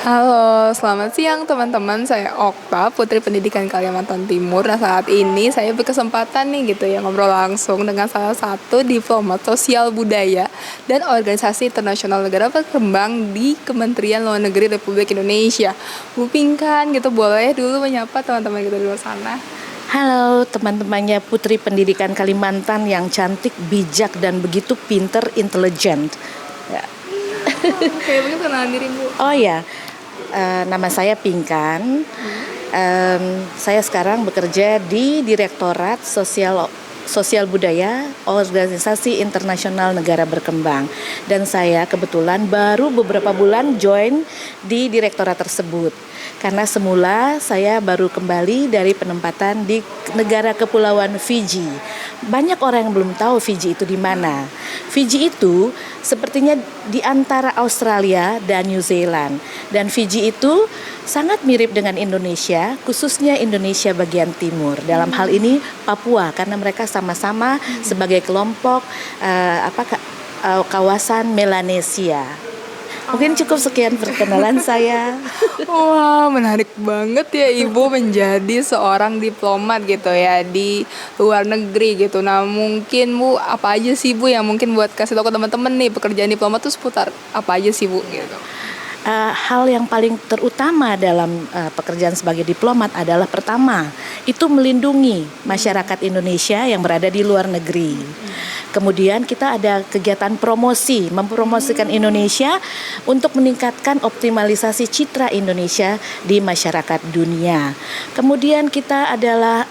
Halo, selamat siang teman-teman. Saya Okta, Putri Pendidikan Kalimantan Timur. Nah, saat ini saya berkesempatan nih gitu ya ngobrol langsung dengan salah satu diplomat sosial budaya dan organisasi internasional negara berkembang di Kementerian Luar Negeri Republik Indonesia. Bu Pinkan gitu, boleh dulu menyapa teman-teman kita di luar sana. Halo teman-temannya Putri Pendidikan Kalimantan yang cantik, bijak, dan begitu pinter, intelijen. Ya. Kayak begitu kenalan diri Bu. Oh ya, nama saya Pinkan. Saya sekarang bekerja di Direktorat Sosial Budaya Organisasi Internasional Negara Berkembang. Dan saya kebetulan baru beberapa bulan join di direktorat tersebut. Karena semula saya baru kembali dari penempatan di negara kepulauan Fiji. Banyak orang yang belum tahu Fiji itu di mana. Fiji itu sepertinya di antara Australia dan New Zealand. Dan Fiji itu sangat mirip dengan Indonesia, khususnya Indonesia bagian timur. Dalam hal ini Papua, karena mereka sama-sama sebagai kelompok kawasan Melanesia. Mungkin cukup sekian perkenalan saya. Wah, menarik banget ya Ibu menjadi seorang diplomat gitu ya di luar negeri gitu. Nah, mungkin Bu, apa aja sih Bu yang mungkin buat kasih tahu ke teman-teman nih pekerjaan diplomat tuh seputar apa aja sih Bu gitu. Hal yang paling terutama dalam pekerjaan sebagai diplomat adalah pertama, itu melindungi masyarakat Indonesia yang berada di luar negeri. Kemudian kita ada kegiatan promosi, mempromosikan Indonesia untuk meningkatkan optimalisasi citra Indonesia di masyarakat dunia. Kemudian kita adalah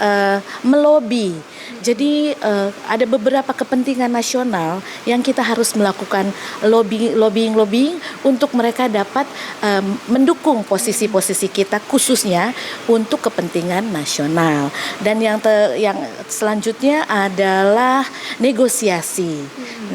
melobi. Jadi ada beberapa kepentingan nasional yang kita harus melakukan lobbying untuk mereka dapat mendukung posisi-posisi kita khususnya untuk kepentingan nasional. Dan yang selanjutnya adalah negosiasi.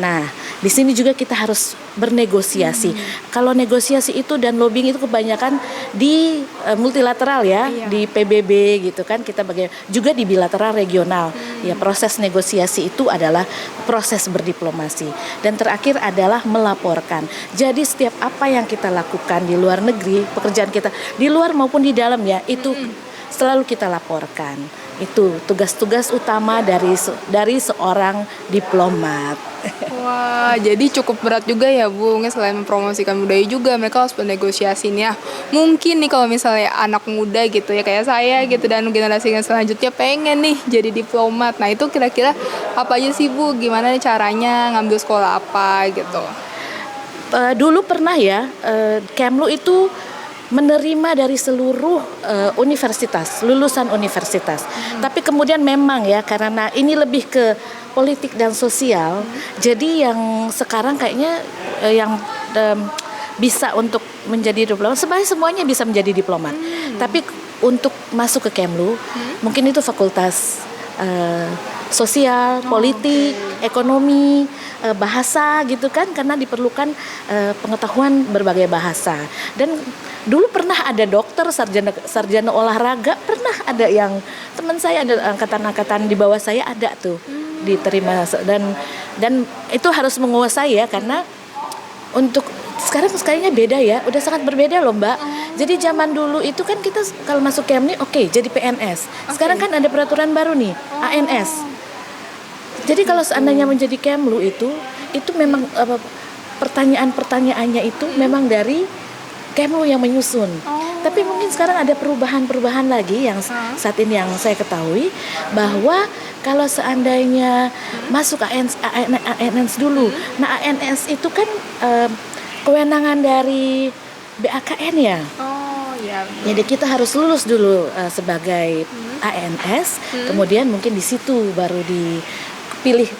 Nah, di sini juga kita harus bernegosiasi. Kalau negosiasi itu dan lobbying itu kebanyakan di multilateral ya, di PBB gitu kan, kita juga di bilateral regional. Ya, proses negosiasi itu adalah proses berdiplomasi. Dan terakhir adalah melaporkan. Jadi setiap apa yang kita lakukan di luar negeri, pekerjaan kita di luar maupun di dalam ya, itu selalu kita laporkan. Itu tugas-tugas utama dari seorang diplomat. Wah, jadi cukup berat juga ya Bu, selain mempromosikan budaya juga mereka harus bernegosiasi nih ya. Mungkin nih kalau misalnya anak muda gitu ya kayak saya gitu dan generasi yang selanjutnya pengen nih jadi diplomat. Nah, itu kira-kira apa aja sih Bu? Gimana nih caranya ngambil sekolah apa gitu? Dulu pernah ya, Kemlu itu menerima dari seluruh universitas, lulusan universitas. Tapi kemudian memang ya, karena ini lebih ke politik dan sosial, jadi yang sekarang kayaknya yang bisa untuk menjadi diplomat, sebenarnya semuanya bisa menjadi diplomat. Tapi untuk masuk ke Kemlu, mungkin itu fakultas sosial, politik, ekonomi, bahasa gitu kan, karena diperlukan pengetahuan berbagai bahasa. Dan dulu pernah ada dokter, sarjana olahraga, pernah ada yang teman saya, ada angkatan-angkatan di bawah saya ada tuh diterima, dan itu harus menguasai ya, karena untuk sekarang kayaknya beda ya, udah sangat berbeda loh Mbak. Jadi zaman dulu itu kan kita kalau masuk Kemlu jadi PNS. Sekarang kan ada peraturan baru nih, ANS. Jadi kalau seandainya menjadi Kemlu itu memang pertanyaan-pertanyaannya itu memang dari Kemlu yang menyusun. Tapi mungkin sekarang ada perubahan-perubahan lagi yang saat ini yang saya ketahui, bahwa kalau seandainya masuk ANS dulu. Nah, ANS itu kan kewenangan dari BAKN ya. Oh, iya. Jadi kita harus lulus dulu sebagai ANS, kemudian mungkin di situ baru pilih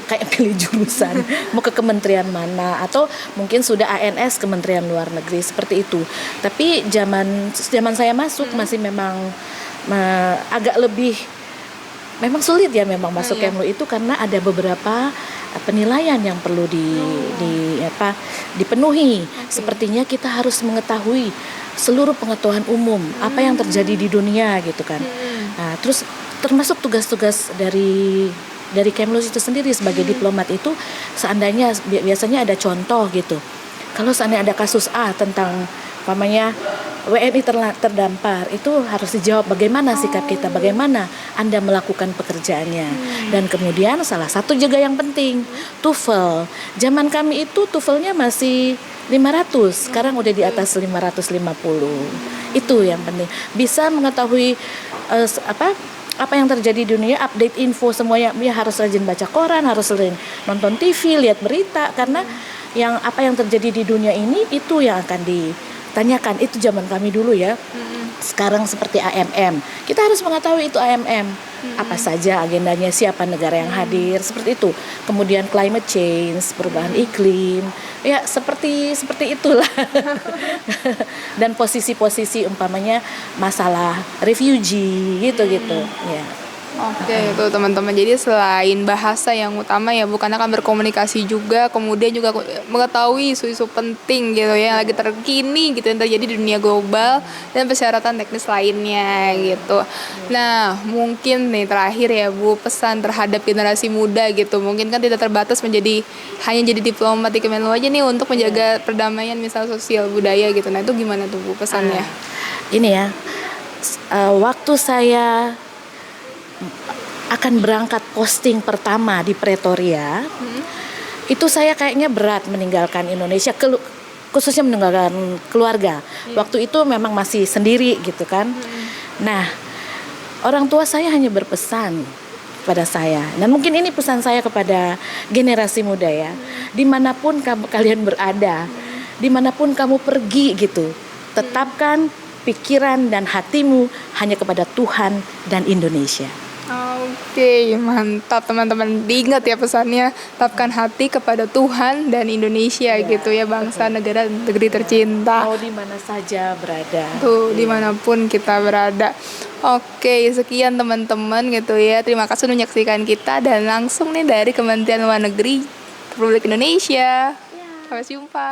jurusan mau ke kementerian mana, atau mungkin sudah ANS Kementerian Luar Negeri seperti itu. Tapi zaman saya masuk masih memang agak lebih memang sulit ya memang masuk Kemlu itu, karena ada beberapa penilaian yang perlu dipenuhi. Sepertinya kita harus mengetahui seluruh pengetahuan umum apa yang terjadi di dunia gitu kan. Nah, terus termasuk tugas-tugas dari Kemlu itu sendiri sebagai diplomat itu, seandainya biasanya ada contoh gitu. Kalau seandainya ada kasus A tentang WNI terdampar, itu harus dijawab bagaimana sikap kita, bagaimana Anda melakukan pekerjaannya. Dan kemudian salah satu juga yang penting, TOEFL. Zaman kami itu TOEFL-nya masih 500, sekarang udah di atas 550. Itu yang penting. Bisa mengetahui apa yang terjadi di dunia, update info semuanya. Ya harus rajin baca koran, harus rajin nonton TV, lihat berita, karena apa yang terjadi di dunia ini itu yang akan ditanyakan. Itu zaman kami dulu ya. Sekarang seperti AMM, kita harus mengetahui itu AMM, apa saja agendanya, siapa negara yang hadir, seperti itu. Kemudian climate change, perubahan iklim, ya seperti itulah. Dan posisi-posisi umpamanya masalah refugee gitu ya. Oke, itu teman-teman. Jadi selain bahasa yang utama ya, bukan akan berkomunikasi juga, kemudian juga mengetahui isu-isu penting gitu ya, yang lagi terkini gitu yang terjadi di dunia global dan persyaratan teknis lainnya gitu. Nah, mungkin nih terakhir ya Bu, pesan terhadap generasi muda gitu. Mungkin kan tidak terbatas hanya jadi diplomat di Kemenlu aja nih untuk menjaga perdamaian misal sosial budaya gitu. Nah, itu gimana tuh Bu pesannya? Ini ya, waktu saya akan berangkat posting pertama di Pretoria, itu saya kayaknya berat meninggalkan Indonesia, khususnya meninggalkan keluarga. Waktu itu memang masih sendiri gitu kan. Nah, orang tua saya hanya berpesan pada saya, dan mungkin ini pesan saya kepada generasi muda ya, dimanapun kalian berada, dimanapun kamu pergi gitu, tetapkan pikiran dan hatimu hanya kepada Tuhan dan Indonesia. Oke, mantap teman-teman. Diingat ya pesannya, tetapkan hati kepada Tuhan dan Indonesia gitu ya, bangsa, negara, negeri tercinta. Mau di mana saja berada. Tuh, dimanapun kita berada. Oke, sekian teman-teman gitu ya. Terima kasih sudah menyaksikan kita dan langsung nih dari Kementerian Luar Negeri Republik Indonesia. Sampai jumpa.